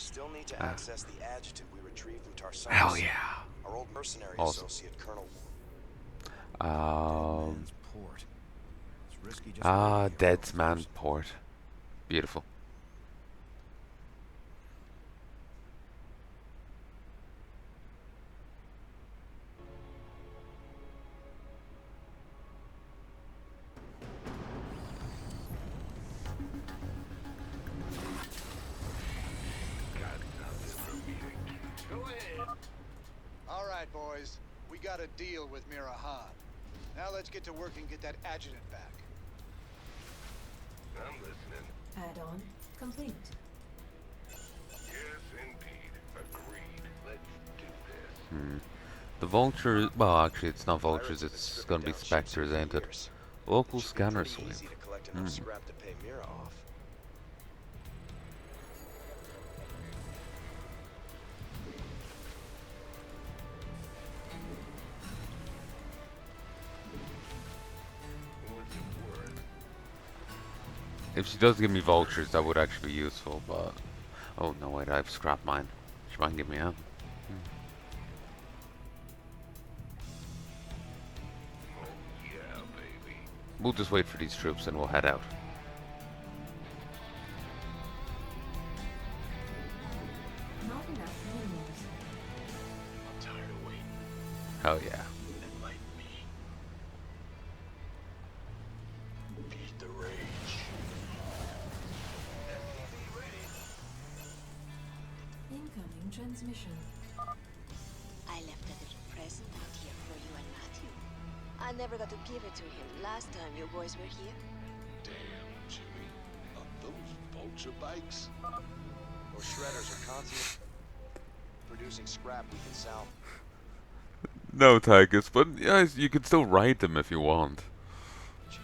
still need to access the adjutant we retrieved from Hell Tarsaris. yeah. Our old mercenary Awesome. associate, Colonel. Um. Man's Port. It's risky just waiting here for Dead's orders. Man Port. Beautiful. Go ahead. All right, boys. We got a deal with Mirahan. Now let's get to work and get that adjutant back. I'm listening. Add-on complete. Yes, indeed. Agreed. Let's do this. The vulture. Well, actually, it's not vultures. It's gonna be specters, ain't it? Local It should be scanner pretty sweep. easy to collect enough scrap to pay Mira off. What's it worth? If she does give me vultures, that would actually be useful. But oh no, wait, I've scrapped mine. She might give me out. Oh, yeah, baby. We'll just wait for these troops and we'll head out. Not enough minerals. I'm tired of waiting. Hell yeah. Enlighten me. Beat the rage. Incoming transmission. I left a little present out here for you and Matthew. I never got to give it to him last time you boys were here. Damn, Jimmy. Those vulture bikes? Those shredders are constantly producing scrap we can sell. No, Tigus, but yeah, you can still ride them if you want. We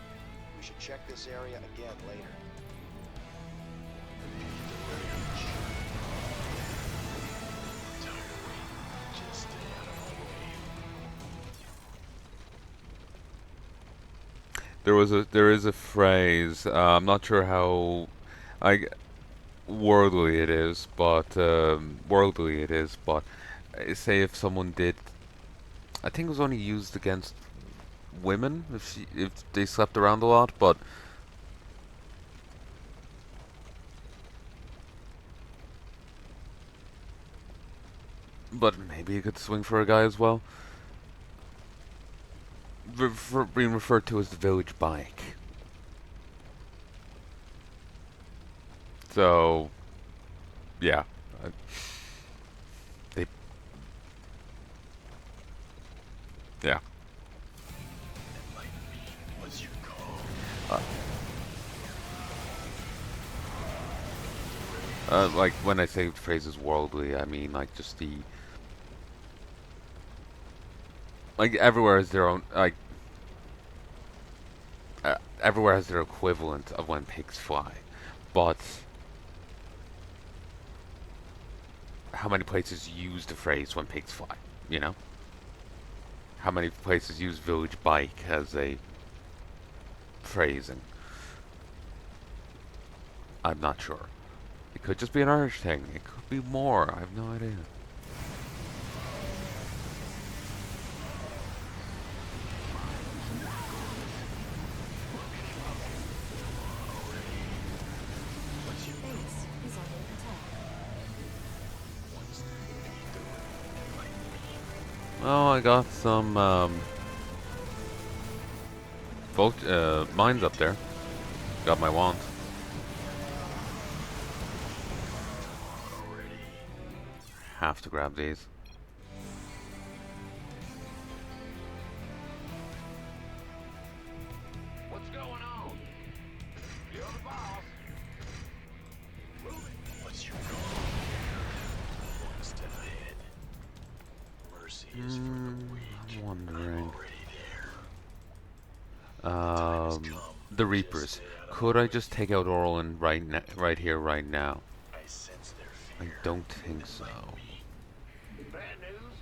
should check this area again later. Just stay out of my way. There is a phrase. I'm not sure how, worldly it is, but say if someone did, I think it was only used against women if they slept around a lot, but maybe it could swing for a guy as well. Being referred to as the village bike. So, yeah, they, yeah. Enlighten me. What's your call? Like when I say phrases worldly, I mean like just the everywhere has their own everywhere has their equivalent of when pigs fly, but how many places use the phrase when pigs fly? You know, how many places use village bike as a phrasing? I'm not sure. It could just be an Irish thing. It could be more. I have no idea. Base is under attack. Oh, I got some mines up there. Got my wand. Have to grab these. What's going on? You're the boss. Moving. What's your goal? One step ahead. Mercy is for the weak. I'm wondering. Already there. The Reapers. Could I just take out Orlin right here, right now? I sense their I fear. don't think so. Bad news?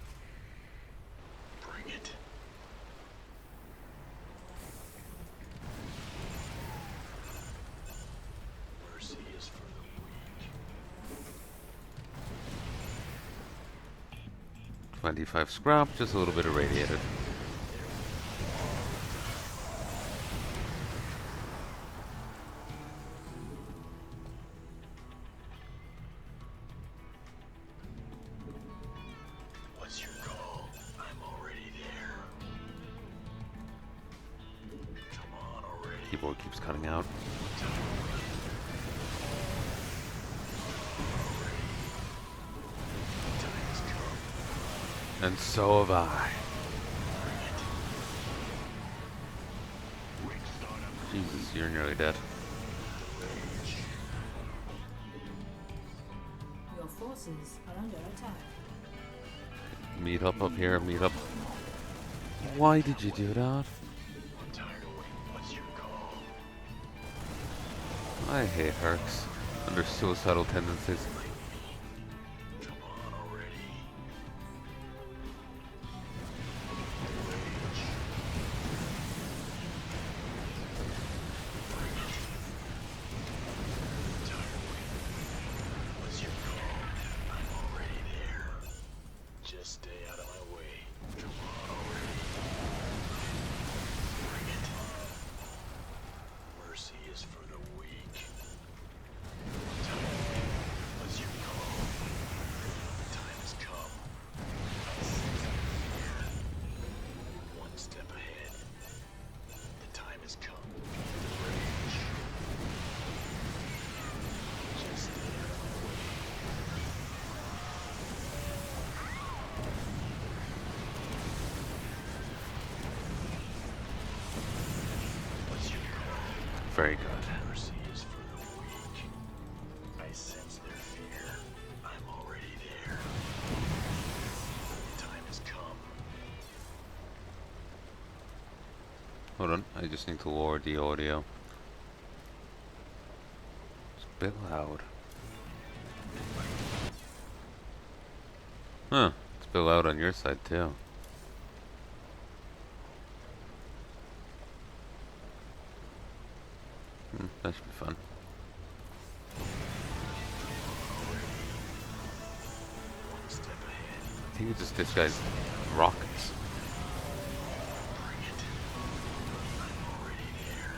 Bring it. Mercy is for the weak. 25 scrap, just a little bit of radiated. What's your call? I'm already there. Come on already. Keyboard keeps cutting out. Time's come. And so have I. Jesus, you're nearly dead. Your forces are under attack. Meet up here, meet up. Why did you do that? I'm tired of waiting. What's your call? I hate Hercs and their suicidal tendencies. Come on already. What's your call? I'm already there. Just stay out of my way. Come on already. Bring it. Mercy is for the weak. What's your call? The time has come. I sense it here. One step ahead. The time has come. Rage. Just stay out of my way. What's your call? Very good. Mercy is for the weak. I sense their fear. I'm already there. The time has come. Hold on, I just need to lower the audio. It's a bit loud. Huh, it's a bit loud on your side too. That should be fun. One step ahead. I think it's just this guy's rockets. Bring it. I'm already there.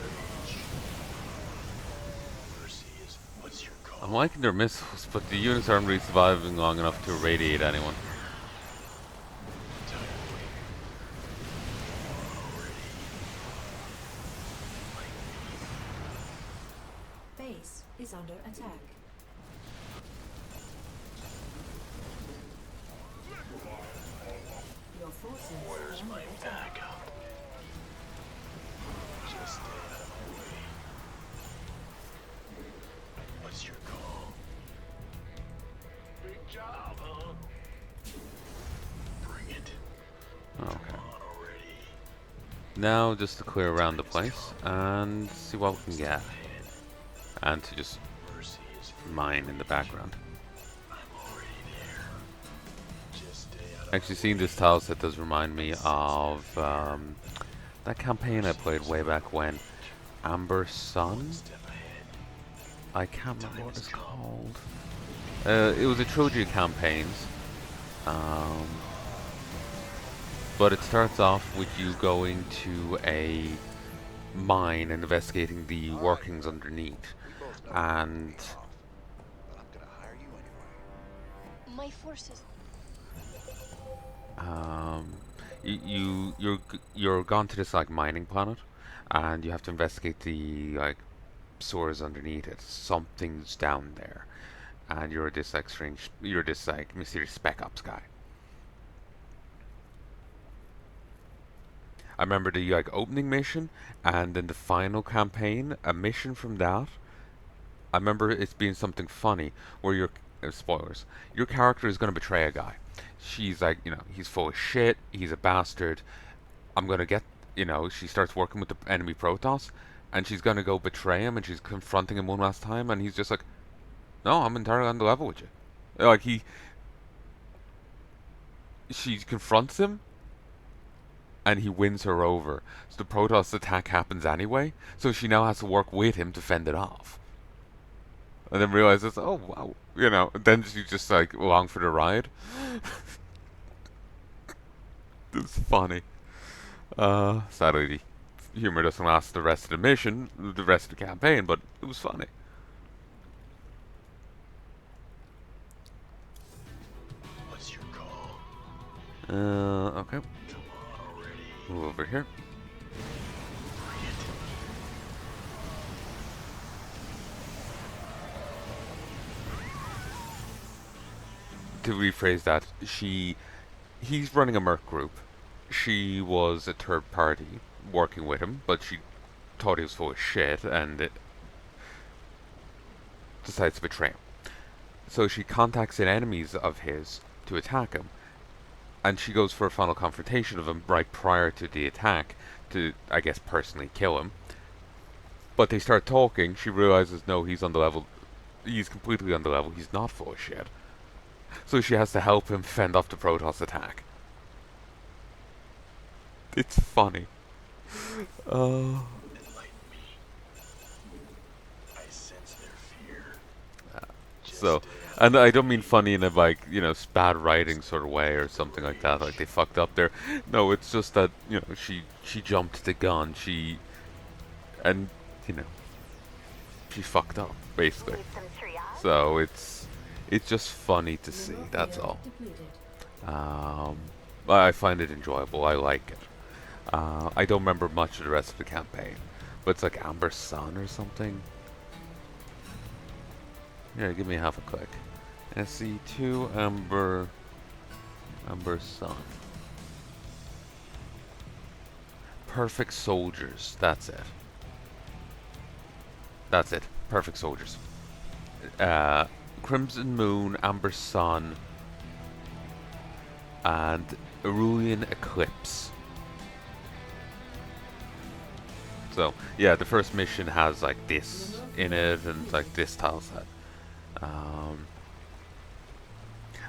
Rage. Mercy is. What's your call? I'm liking their missiles, but the units aren't really surviving long enough to irradiate anyone. Tired of waiting. Already. Base is under attack. Your forces Where's are my under attack. backup? Just stay out of my way. What's your call? Big job, huh? Bring it. Okay. Come on already. Now just to clear around the place and see what we can get. And to just Mercy is for mine in the background. I'm already there. Just stay out of Actually, seeing this tile set does remind me of that campaign I played way back when. Amber Sun? step ahead. I can't remember what it's called. It was a trilogy of campaigns. But it starts off with you going to a mine and investigating the workings underneath. We both know And you're wrong, but I'm gonna hire you anyway. My forces. you're gone to this like mining planet, and you have to investigate the like sewers underneath it. Something's down there, and you're this like mysterious spec ops guy. I remember the like opening mission, and then the final campaign, a mission from that. I remember it being something funny where spoilers. Your character is gonna betray a guy. She's like, he's full of shit. He's a bastard. I'm gonna get, she starts working with the enemy Protoss, and she's gonna go betray him, and she's confronting him one last time, and he's just like, no, I'm entirely on the level with you. Like she confronts him, and he wins her over. So the Protoss attack happens anyway, so she now has to work with him to fend it off. And then realizes, oh wow, you know, then you just like along for the ride. It's funny. Sadly, the humor doesn't last the rest of the mission, the rest of the campaign, but it was funny. What's your call? Okay. Come on already. Move over here. Bring it. To rephrase that, he's running a merc group. She was a third party working with him, but she thought he was full of shit and it decides to betray him. So she contacts in enemies of his to attack him, and she goes for a final confrontation of him right prior to the attack to, I guess, personally kill him. But they start talking. She realizes, no, he's on the level. He's completely on the level. He's not full of shit. So she has to help him fend off the Protoss attack. It's funny. Enlighten me. I sense their fear. Just So, and I don't mean funny in a like, you know, bad writing sort of way or something like that, like they fucked up there. No, it's just that, you know, she jumped the gun, and, you know, she fucked up, basically. So it's just funny to see, that's all. I find it enjoyable, I like it. I don't remember much of the rest of the campaign, but it's like Amber Sun or something. Yeah, give me half a click. SC2 Amber Sun. Perfect Soldiers. That's it. That's it. Perfect Soldiers. Crimson Moon, Amber Sun, and Aurelian Eclipse. So yeah, the first mission has like this in it and like this tile set.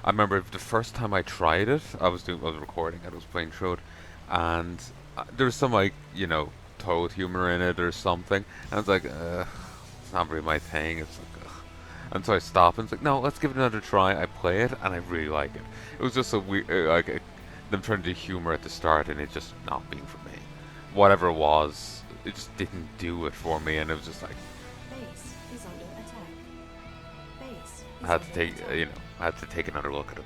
I remember the first time I tried it, I was recording it, I was playing through it, and there was some like, you know, toad humor in it or something, and I was like, it's not really my thing. It's like, ugh. And so I stopped and it's like, no, let's give it another try. I play it and I really like it. It was just a weird, them trying to do humor at the start and it just not being for me. Whatever it was, it just didn't do it for me, and it was just like, Base is under attack. Base I is had to under take, attack. you know, I had to take another look at it.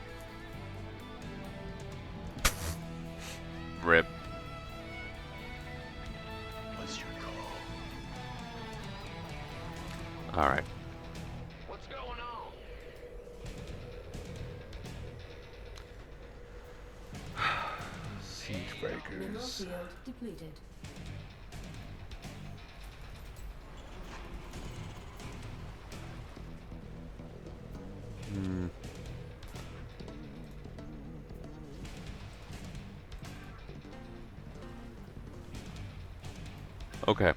Rip. What's your call? Alright. What's going on? Siege Mineral breakers. field depleted. Okay.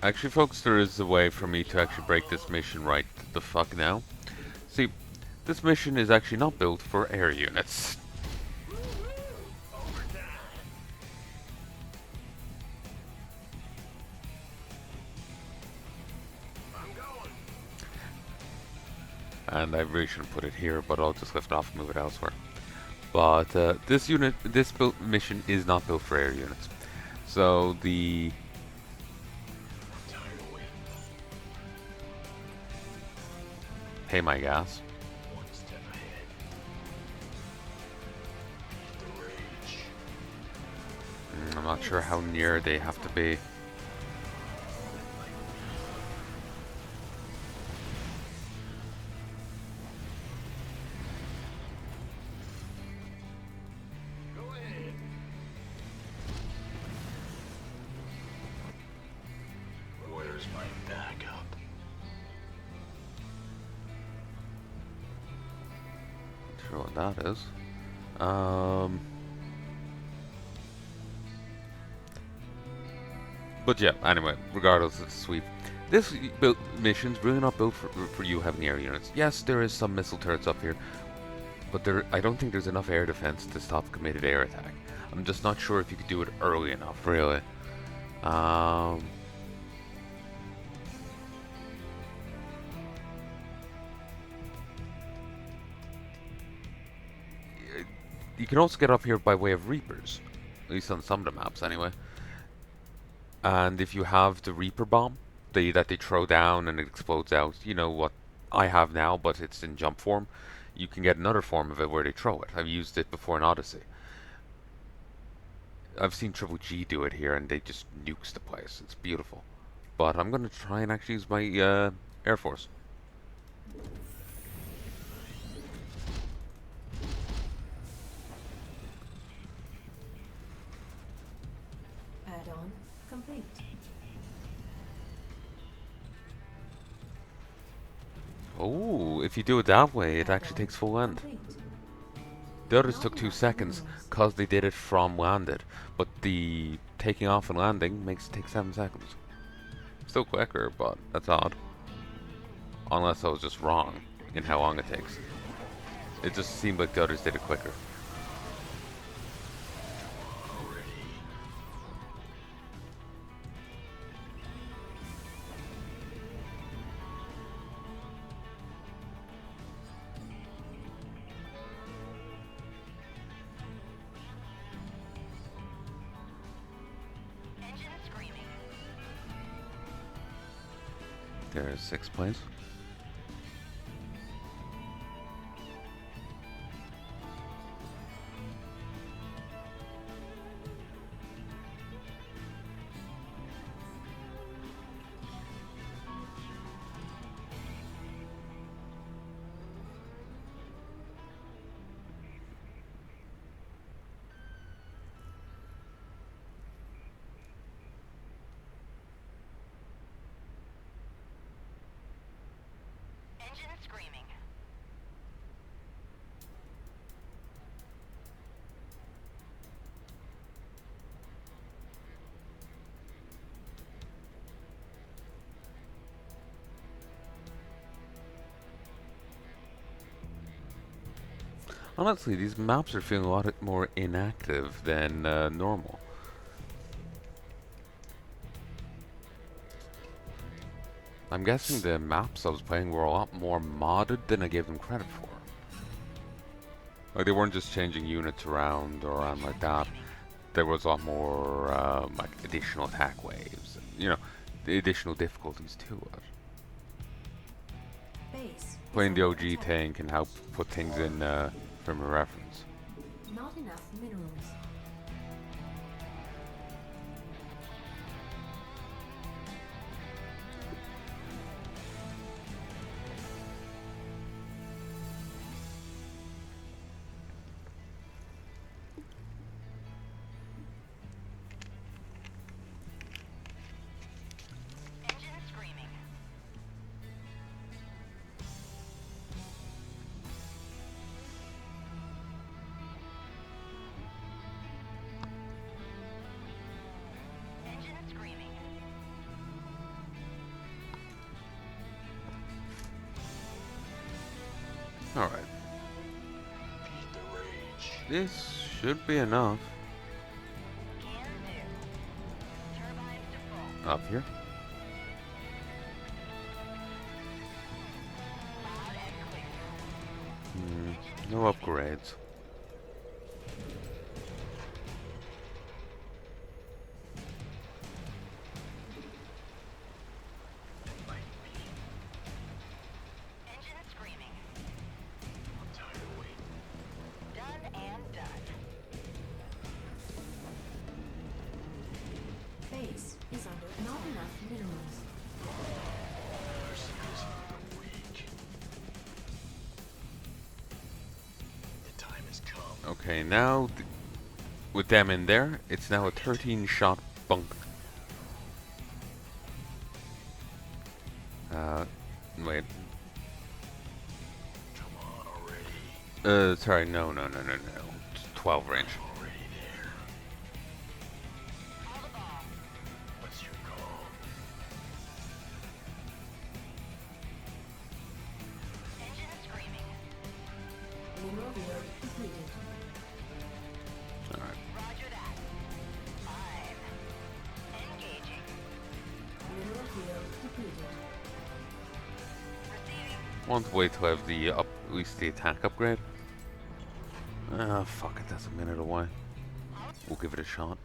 Actually, folks, there is a way for me to actually break this mission right the fuck now. See, this mission is actually not built for air units. I'm going. And I really shouldn't put it here, but I'll just lift it off and move it elsewhere. But this mission is not built for air units. So the I'm tired of waiting. pay my gas. One step ahead. The rage. I'm not sure how near they have to be. Go ahead. Where's my backup? Not sure what that is. But yeah, anyway, regardless, it's sweet. This mission's really not built for you having air units. Yes, there is some missile turrets up here, but I don't think there's enough air defense to stop a committed air attack. I'm just not sure if you could do it early enough, really. you can also get up here by way of Reapers, at least on some of the maps anyway. And if you have the Reaper bomb, that they throw down and it explodes out, you know what I have now, but it's in jump form, you can get another form of it where they throw it. I've used it before in Odyssey. I've seen Triple G do it here, and they just nukes the place. It's beautiful. But I'm gonna try and actually use my Air Force. Add-on complete. Oh, if you do it that way, it actually takes full end. Complete. The others took 2 seconds because they did it from landed, but the taking off and landing makes it take 7 seconds. Still quicker, but that's odd. Unless I was just wrong in how long it takes. It just seemed like the others did it quicker. There's 6 planes. Honestly, these maps are feeling a lot more inactive than normal. I'm guessing the maps I was playing were a lot more modded than I gave them credit for. Like, they weren't just changing units around or around like that. There was a lot more like additional attack waves, and, you know, the additional difficulties to it. Base. Playing the OG thing can help put things in from a reference. Not enough minerals. Alright. Feed the rage. This should be enough. Up here. No upgrades. I'm tired of waiting. Base is under not enough minerals. Mercy is for the weak. The time has come. Okay, now with them in there, it's now a 13-shot bunker. Wait. Come on already. Sorry, no. It's 12 range. Already there. What's your call? Mineral field completed. Alright. Mineral field completed. Want to wait till I have the at least the attack upgrade. Ah, fuck it, that's a minute away. We'll give it a shot.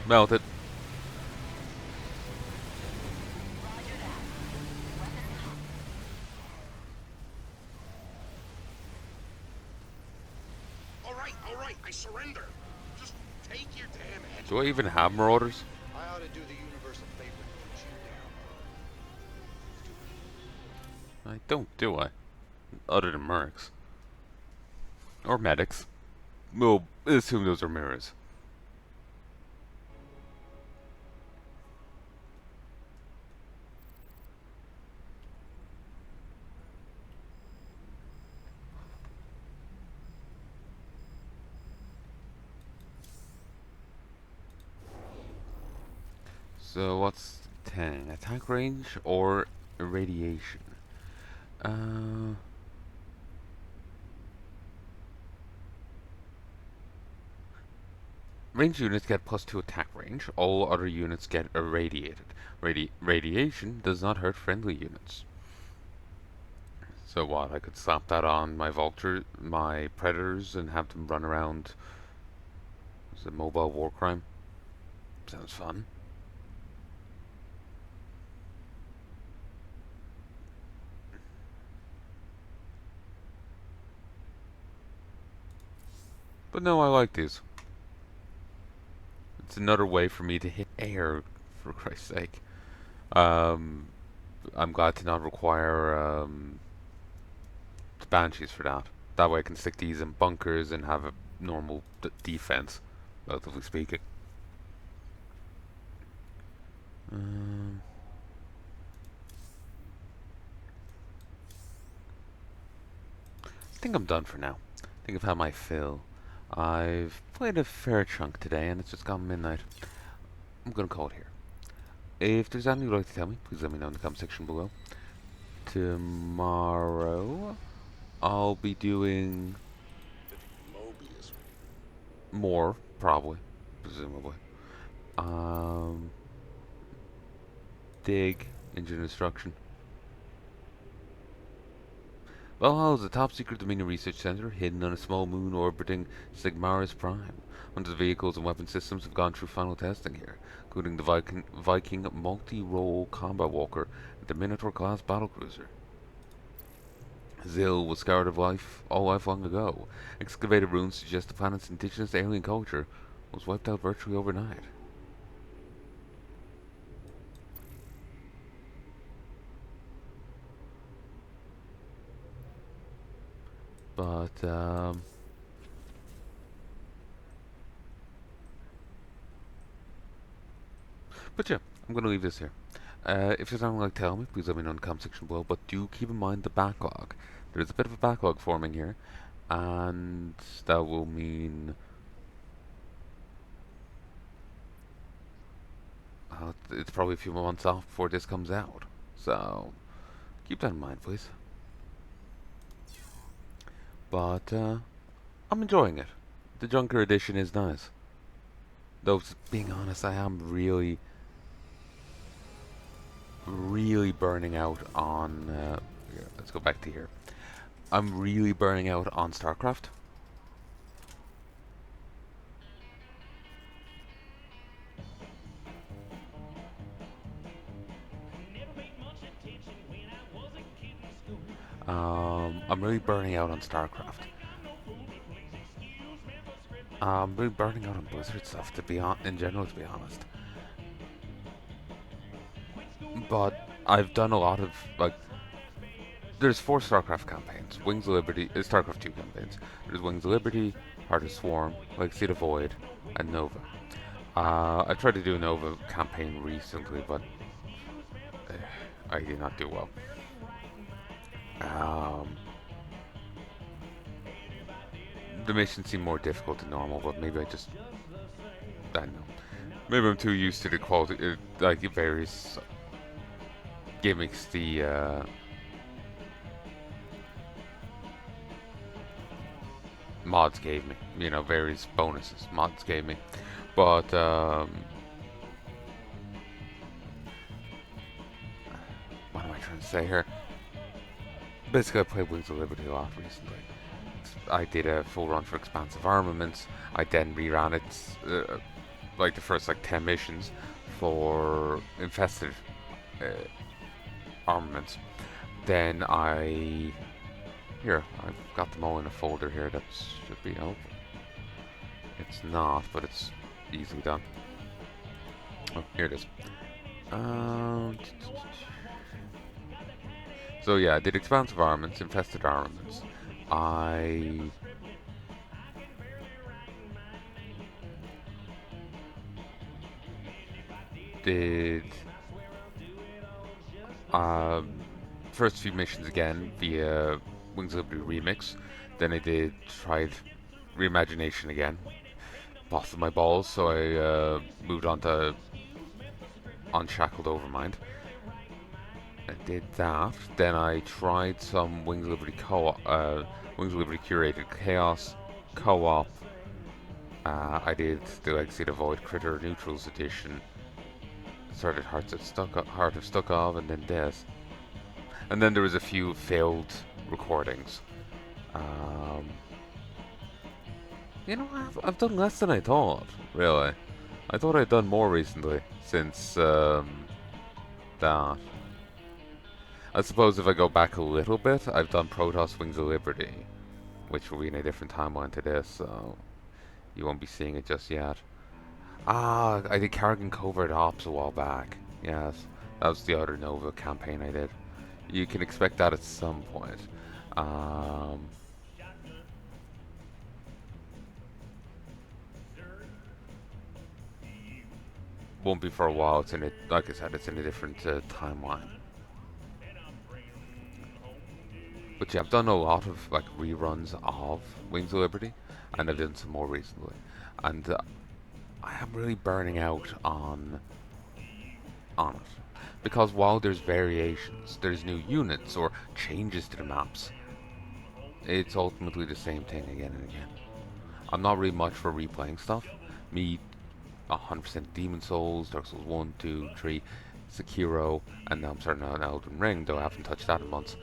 Melted. All right, I surrender. Just take your damn head. Do I even have marauders? I ought to do the universe a favor and put you down. I don't, do I? Other than mercs. Or medics. We'll assume those are mirrors. So what's 10? Attack range or irradiation? Ranged units get +2 attack range. All other units get irradiated. Radiation does not hurt friendly units. So what? I could slap that on my vulture, my predators, and have them run around. Is it mobile war crime? Sounds fun. But no, I like these. It's another way for me to hit air, for Christ's sake. I'm glad to not require Banshees for that. That way I can stick these in bunkers and have a normal defense, relatively speaking. I think I'm done for now. I think I've had my fill. I've played a fair chunk today and it's just gone midnight. I'm gonna call it here. If there's anything you'd like to tell me, please let me know in the comment section below. Tomorrow, I'll be doing more, probably, presumably. Dig, engine destruction. Valhalla is a top-secret Dominion research center hidden on a small moon orbiting Sigmaris Prime. Hundreds of vehicles and weapon systems have gone through final testing here, including the Viking multi-role combat walker and the Minotaur-class battlecruiser. Zil was scarred of all life long ago. Excavated ruins suggest the planet's indigenous alien culture was wiped out virtually overnight. But yeah, I'm gonna leave this here. If there's anything like to tell me, please let me know in the comment section below. But do keep in mind the backlog. There's a bit of a backlog forming here, and that will mean it's probably a few months off before this comes out. So keep that in mind, please. But I'm enjoying it. The Junker edition is nice. Though, being honest, I am really burning out on... here, let's go back to here. I'm really burning out on StarCraft. I'm really burning out on StarCraft. I'm really burning out on Blizzard stuff, in general, to be honest. But I've done a lot of, like, there's 4 StarCraft campaigns. Wings of Liberty, StarCraft 2 campaigns. There's Wings of Liberty, Heart of Swarm, Legacy of the Void, and Nova. I tried to do a Nova campaign recently, but I did not do well. The missions seem more difficult than normal, but maybe I don't know. Maybe I'm too used to the quality, like, various gimmicks the mods gave me. You know, various bonuses mods gave me. But what am I trying to say here? Basically, I played Wings of Liberty a lot recently. I did a full run for Expansive Armaments. I then reran it, like the first like 10 missions for Infested Armaments. Then I've got them all in a folder here that should be open. It's not, but it's easily done. Oh, here it is. So yeah, I did Expansive Armaments, Infested Armaments. I did first few missions again via Wings of Liberty Remix. Then I tried Reimagination again. Busted my balls, so I moved on to Unshackled Overmind. I did that. Then I tried some Wings of Liberty Wings of Liberty Curated Chaos co-op. I did the Legacy of the Void Critter Neutrals Edition. Started Heart of Stukov, and then this. And then there was a few failed recordings. I've done less than I thought, really. I thought I'd done more recently, since that. I suppose if I go back a little bit, I've done Protoss Wings of Liberty, which will be in a different timeline to this, so you won't be seeing it just yet. I did Karrigan Covert Ops a while back. Yes, that was the other Nova campaign I did. You can expect that at some point. Won't be for a while. It's in like I said, it's in a different timeline. But yeah, I've done a lot of like reruns of Wings of Liberty, and I've done some more recently. And I am really burning out on it. Because while there's variations, there's new units or changes to the maps, it's ultimately the same thing again and again. I'm not really much for replaying stuff. Me, 100% Demon Souls, Dark Souls 1, 2, 3, Sekiro, and now I'm starting on Elden Ring, though I haven't touched that in months.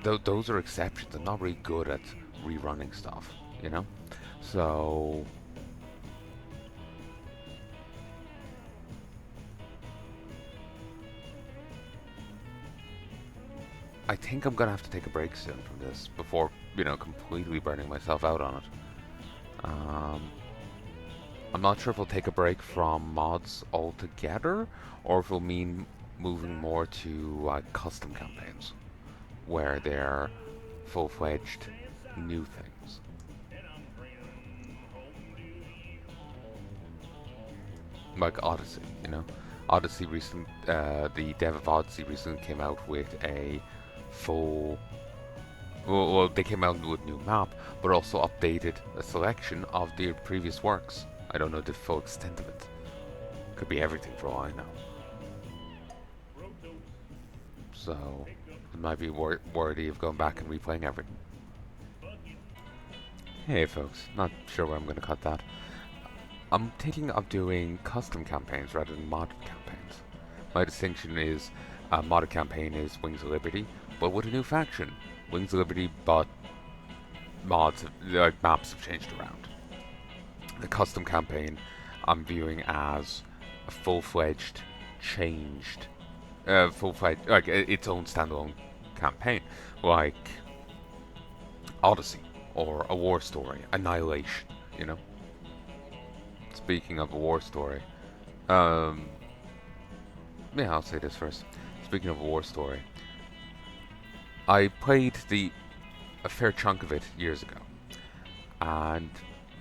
Those are exceptions. I'm not really good at rerunning stuff, you know? So I think I'm gonna have to take a break soon from this before, completely burning myself out on it. I'm not sure if I'll take a break from mods altogether, or if it'll mean moving more to custom campaigns, where they're full-fledged new things. Like Odyssey, Odyssey the dev of Odyssey recently came out with a full... Well, they came out with a new map, but also updated a selection of their previous works. I don't know the full extent of it. Could be everything for all I know. So, it might be worthy of going back and replaying everything. Hey folks, not sure where I'm going to cut that. I'm thinking of doing custom campaigns rather than modded campaigns. My distinction is, a modded campaign is Wings of Liberty, but with a new faction. Wings of Liberty, but maps have changed around. The custom campaign I'm viewing as a full-fledged, changed, like its own standalone campaign, like Odyssey or A War Story, Annihilation, Speaking of A War Story, yeah, I'll say this first. Speaking of A War Story, I played a fair chunk of it years ago, and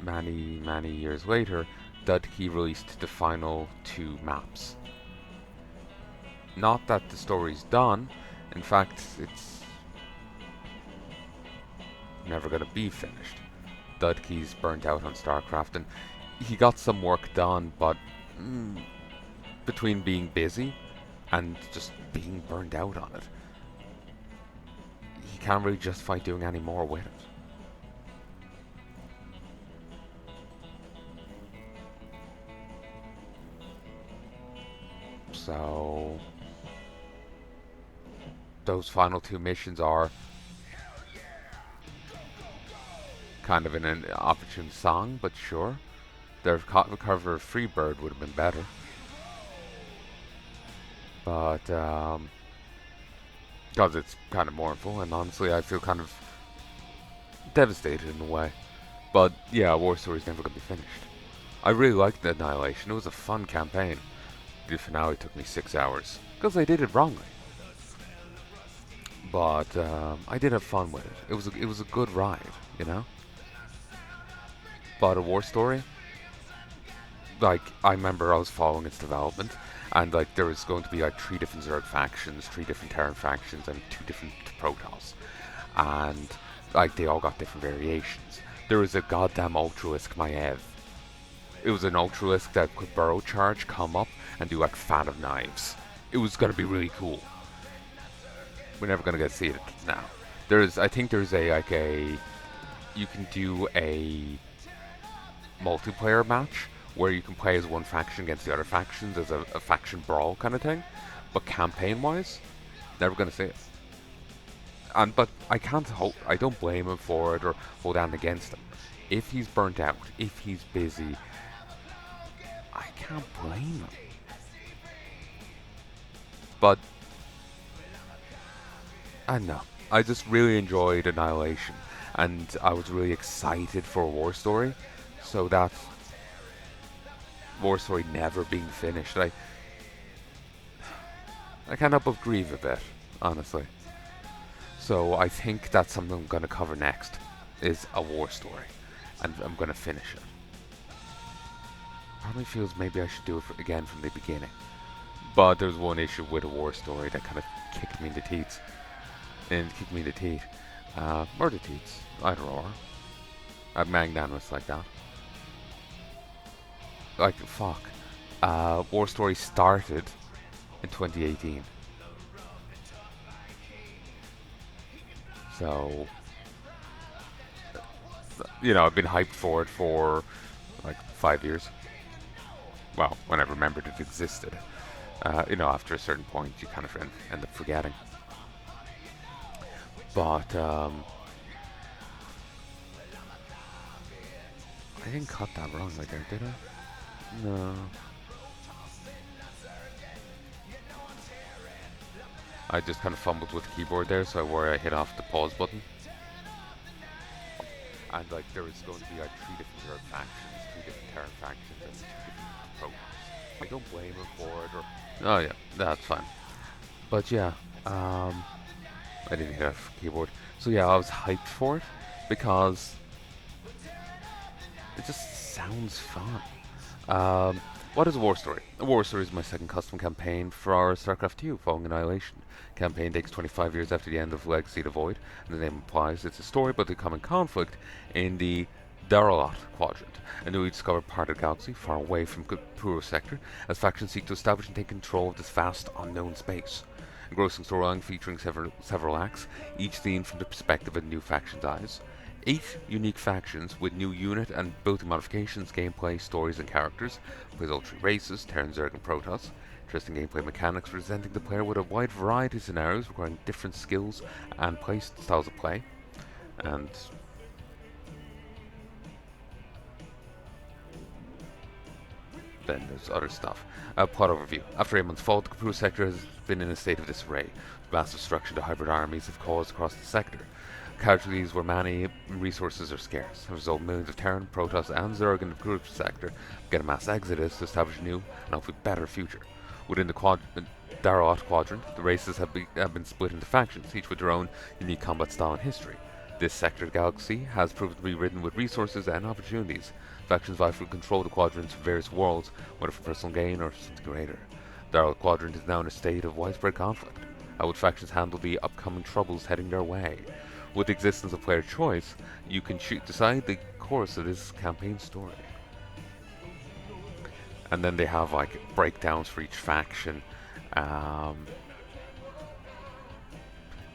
many, many years later, Dudkey released the final 2 maps. Not that the story's done, in fact, it's never gonna be finished. Dudkey's burnt out on StarCraft, and he got some work done, but between being busy and just being burned out on it, he can't really justify doing any more with it. So those final two missions are kind of in an opportune song, but sure. Their cover of Freebird would have been better. But, because it's kind of mournful, and honestly I feel kind of devastated in a way. But yeah, War Story's never going to be finished. I really liked the Annihilation. It was a fun campaign. The finale took me 6 hours, because I did it wrongly. But I did have fun with it. It was a good ride, you know? But a War Story, like, I remember I was following its development, and like there was going to be like 3 different Zerg factions, 3 different Terran factions, and 2 different Protoss. And like they all got different variations. There was a goddamn Ultralisk Maiev. It was an Ultralisk that could burrow charge, come up, and do like Fan of Knives. It was gonna be really cool. We're never gonna get to see it now. I think there's you can do a multiplayer match where you can play as one faction against the other factions as a faction brawl kind of thing. But campaign-wise, never gonna see it. But I don't blame him for it or hold out against him. If he's burnt out, if he's busy, I can't blame him. But I don't know. I just really enjoyed Annihilation, and I was really excited for War Story. So that War Story never being finished, I can't help but grieve a bit, honestly. So I think that's something I'm going to cover next, is a War Story, and I'm going to finish it. Probably feels maybe I should do it again from the beginning. But there's one issue with a War Story that kind of kicked me in the teeth. Or the teeth, either or. I'm magnanimous like that. Like, fuck. War Story started in 2018. So, you know, I've been hyped for it for like 5 years. Well, when I remembered it existed. You know, after a certain point, you kind of end up forgetting. But, I didn't cut that wrong right there, did I? No. I just kind of fumbled with the keyboard there, so I hit off the pause button. And like there was going to be like 3 different Zerg factions, 3 different Terran factions, and 2 different Protons. I don't blame him for it, or... Oh yeah, that's fine. But yeah, I didn't hit off the keyboard. So yeah, I was hyped for it, because it just sounds fun. What is a War Story? A War Story is my second custom campaign for our StarCraft 2 following Annihilation. Campaign takes 25 years after the end of Legacy of the Void, and the name implies it's a story about the common conflict in the Daralot Quadrant, a newly discovered part of the galaxy far away from Puro Sector, as factions seek to establish and take control of this vast unknown space. Engrossing storyline featuring several acts, each seen from the perspective of new faction's eyes. 8 unique factions with new unit and building modifications, gameplay, stories, and characters. Plays all 3 races, Terran, Zerg, and Protoss. Interesting gameplay mechanics presenting the player with a wide variety of scenarios requiring different skills and styles of play. And then there's other stuff. Plot overview. After 8 months' fall, the Kapuru sector has been in a state of disarray. Massive destruction to hybrid armies have caused across the sector. Casualties were many, resources are scarce. As a result, millions of Terran, Protoss, and Zerg in the Kapuru sector get a mass exodus to establish a new and hopefully better future. Within the Daralot Quadrant, the races have been split into factions, each with their own unique combat style and history. This sector of the galaxy has proven to be ridden with resources and opportunities. Factions vie for control of the quadrants of various worlds, whether for personal gain or something greater. The Daralot Quadrant is now in a state of widespread conflict. How would factions handle the upcoming troubles heading their way? With the existence of player choice, you can decide the course of this campaign story. And then they have like breakdowns for each faction.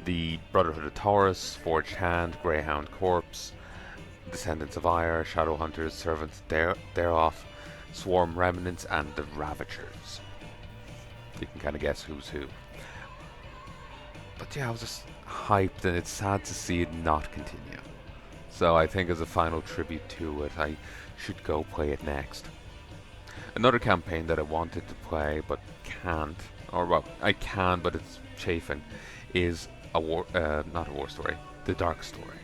The Brotherhood of Taurus, Forged Hand, Greyhound Corpse, Descendants of Ire, Shadowhunters, Servants thereof, Swarm Remnants, and the Ravagers. you can kind of guess who's who. But yeah, I was just hyped, and it's sad to see it not continue. So I think as a final tribute to it, I should go play it next. Another campaign that I wanted to play but can't, or well, I can but it's chafing, is not a war story, the dark story.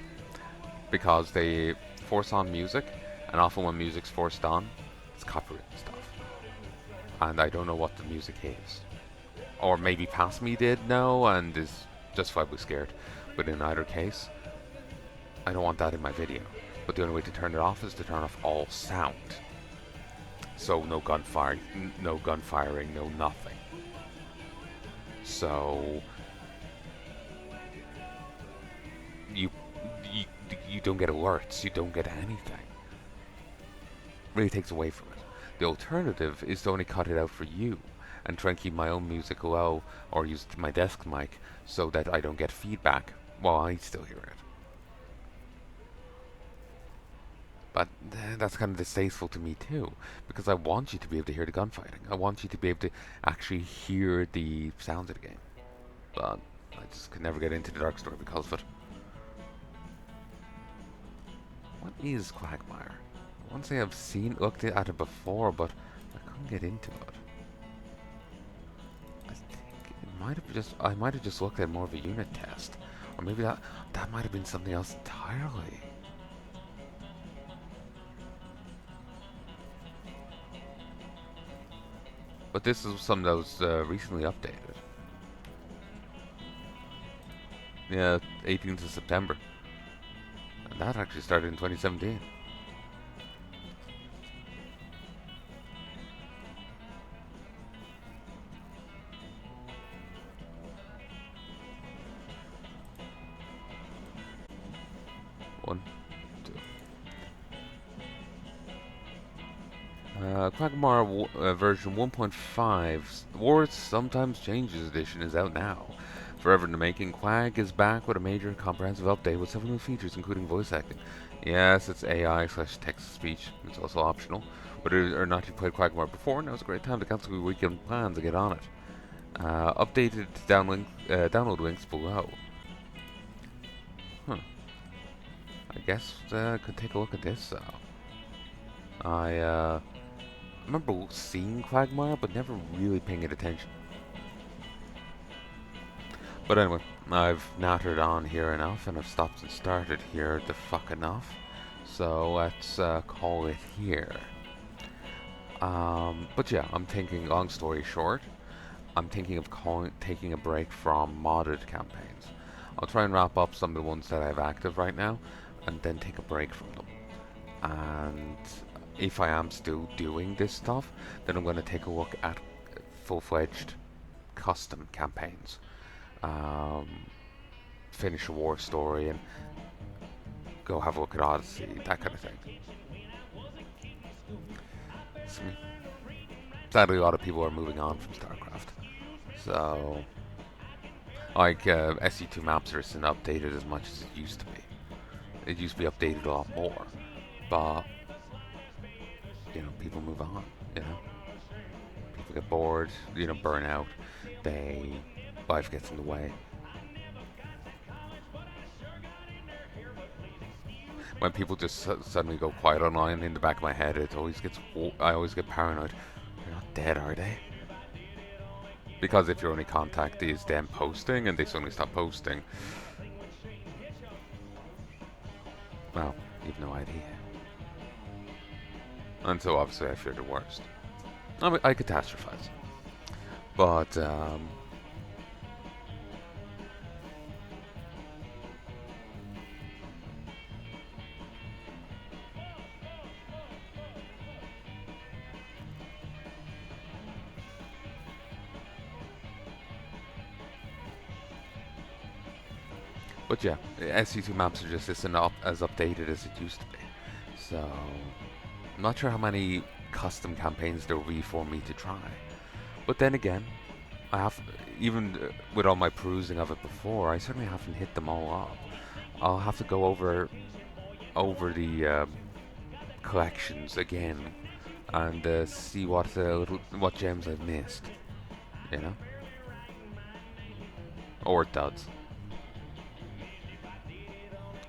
Because they force on music, and often when music's forced on, it's copyright stuff. And I don't know what the music is. Or maybe Past Me did know and is justifiably scared. But in either case, I don't want that in my video. But the only way to turn it off is to turn off all sound. So no gunfire, no gun firing, no nothing. So you don't get alerts, you don't get anything. Really takes away from it. The alternative is to only cut it out for you and try and keep my own music low or use my desk mic so that I don't get feedback while I still hear it. But that's kind of distasteful to me too, because I want you to be able to hear the gunfighting. I want you to be able to actually hear the sounds of the game. But I just could never get into the dark story because of it. What is Quagmire? I want to say I've looked at it before, but I couldn't get into it. I think I might have just looked at more of a unit test, or maybe that might have been something else entirely. But this is something that was recently updated. Yeah, 18th of September. And that actually started in 2017. One, two. Quagmire version 1.5 Wars Sometimes Changes edition is out now. Forever in the making, Quag is back with a major comprehensive update with several new features, including voice acting. Yes, it's AI/text-to-speech. It's also optional. Whether or not you played Quagmire before, now's a great time to cancel your weekend plans and get on it. Updated download links below. Huh. I guess could take a look at this. I remember seeing Quagmire, but never really paying it attention. But anyway, I've nattered on here enough, and I've stopped and started here the fuck enough. So let's call it here. But yeah, I'm thinking, long story short, I'm thinking of taking a break from modded campaigns. I'll try and wrap up some of the ones that I have active right now, and then take a break from them. And if I am still doing this stuff, then I'm going to take a look at full-fledged custom campaigns. Finish a war story and go have a look at Odyssey, that kind of thing. Sadly, a lot of people are moving on from StarCraft. So, like, SE2 maps isn't updated as much as it used to be. It used to be updated a lot more, but you know, people move on. You know, people get bored. You know, burn out. Life gets in the way. When people just suddenly go quiet online, in the back of my head, I always get paranoid. They're not dead, are they? Because if your only contact is them posting and they suddenly stop posting, well, you've no idea. And so obviously I fear the worst. I catastrophize. But, yeah, SC2 maps are just isn't as updated as it used to be. So, I'm not sure how many custom campaigns there will be for me to try. But then again, even with all my perusing of it before, I certainly haven't hit them all up. I'll have to go over the collections again and see what gems I've missed. you know? Or it does.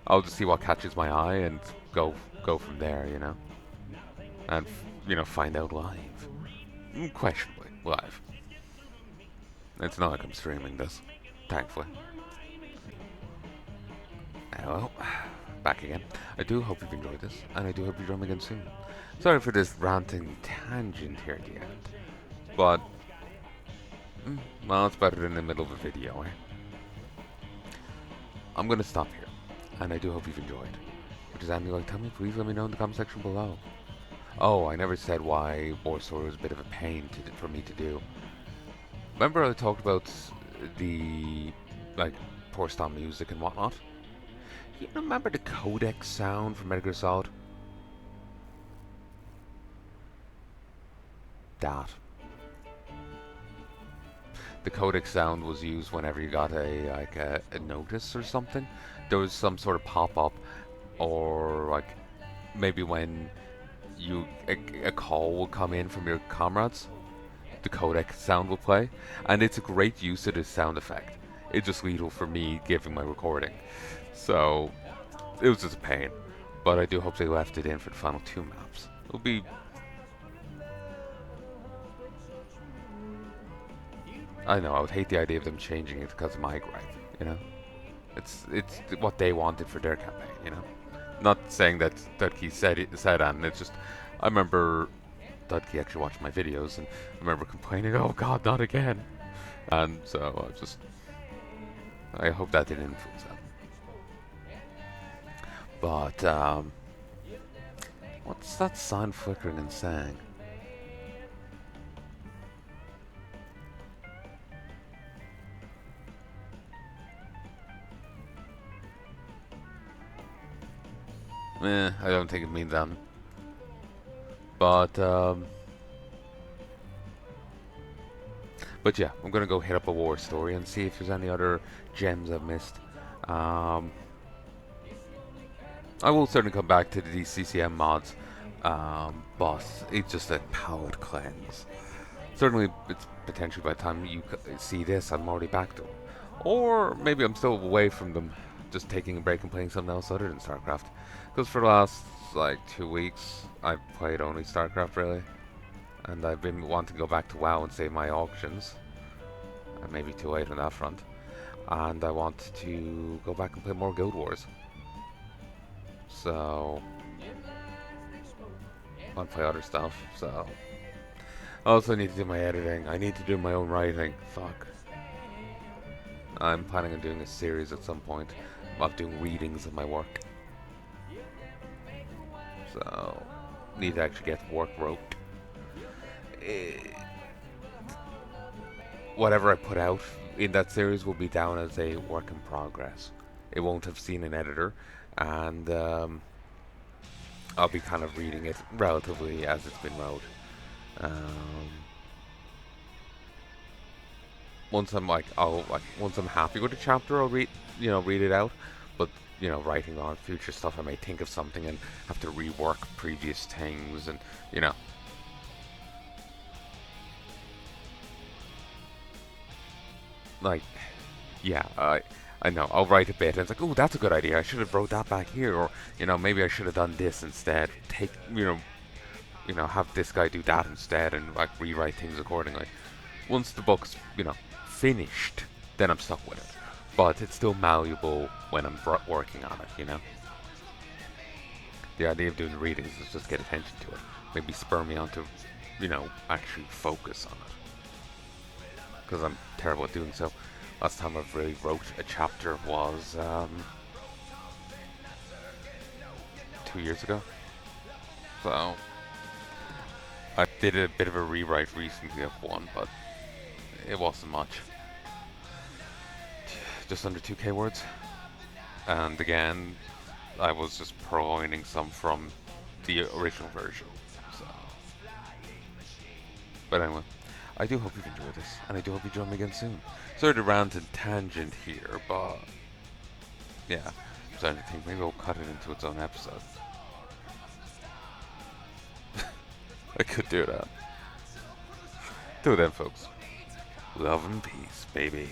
I'll just see what catches my eye and go from there, you know? And, you know, find out live. Questionably, live. It's not like I'm streaming this, thankfully. Well, back again. I do hope you've enjoyed this, and I do hope you join me again soon. Sorry for this ranting tangent here at the end, but well, it's better than in the middle of a video, eh? I'm gonna stop here, and I do hope you've enjoyed. If there's anything you'd like to tell me, please let me know in the comment section below. Oh, I never said why War Story was a bit of a pain for me to do. Remember I talked about the, like, poor style music and whatnot? You remember the codec sound from Metal Gear Solid? That. The codec sound was used whenever you got a notice or something. There was some sort of pop-up, or like maybe when a call will come in from your comrades, the codec sound will play, and it's a great use of this sound effect. It's just lethal for me giving my recording, so it was just a pain. But I do hope they left it in for the final 2 maps. It'll be. I know, I would hate the idea of them changing it because of my gripe, you know? It's what they wanted for their campaign, you know? Not saying that Dudkey said and it's just, I remember Dudkey actually watched my videos, and I remember complaining, oh god, not again! And so, I hope that didn't influence them. But, what's that sign flickering and saying? I don't think it means that. But yeah, I'm gonna go hit up a War Story and see if there's any other gems I've missed. I will certainly come back to the CCM mods, but it's just a palette cleanse. Certainly, it's potentially by the time you see this, I'm already back to them. Or maybe I'm still away from them, just taking a break and playing something else other than StarCraft. Because for the last, like, 2 weeks, I've played only StarCraft, really. And I've been wanting to go back to WoW and save my auctions. Maybe too late on that front. And I want to go back and play more Guild Wars. So I want to play other stuff, so I also need to do my editing. I need to do my own writing. Fuck. I'm planning on doing a series at some point of doing readings of my work. So, need to actually get work wrote. Whatever I put out in that series will be down as a work in progress. It won't have seen an editor, and I'll be kind of reading it relatively as it's been wrote. Once I'm once I'm happy with a chapter, I'll read it out. But writing on future stuff, I may think of something and have to rework previous things, and like, yeah, I know, I'll write a bit and it's like, oh, that's a good idea, I should have wrote that back here, or maybe I should have done this instead. Take have this guy do that instead, and like rewrite things accordingly. Once the book's finished, then I'm stuck with it. But it's still malleable when I'm working on it, The idea of doing the readings is just get attention to it. Maybe spur me on to, actually focus on it. Because I'm terrible at doing so. Last time I've really wrote a chapter was 2 years ago. So I did a bit of a rewrite recently of one, but it wasn't much. Just under 2k words. And again, I was just purloining some from the original version. So, but anyway, I do hope you've enjoyed this, and I do hope you join me again soon. Sorry to rant and tangent here, but yeah, I'm starting to think maybe I'll cut it into its own episode. I could do that. Till then, folks. Love and peace, baby.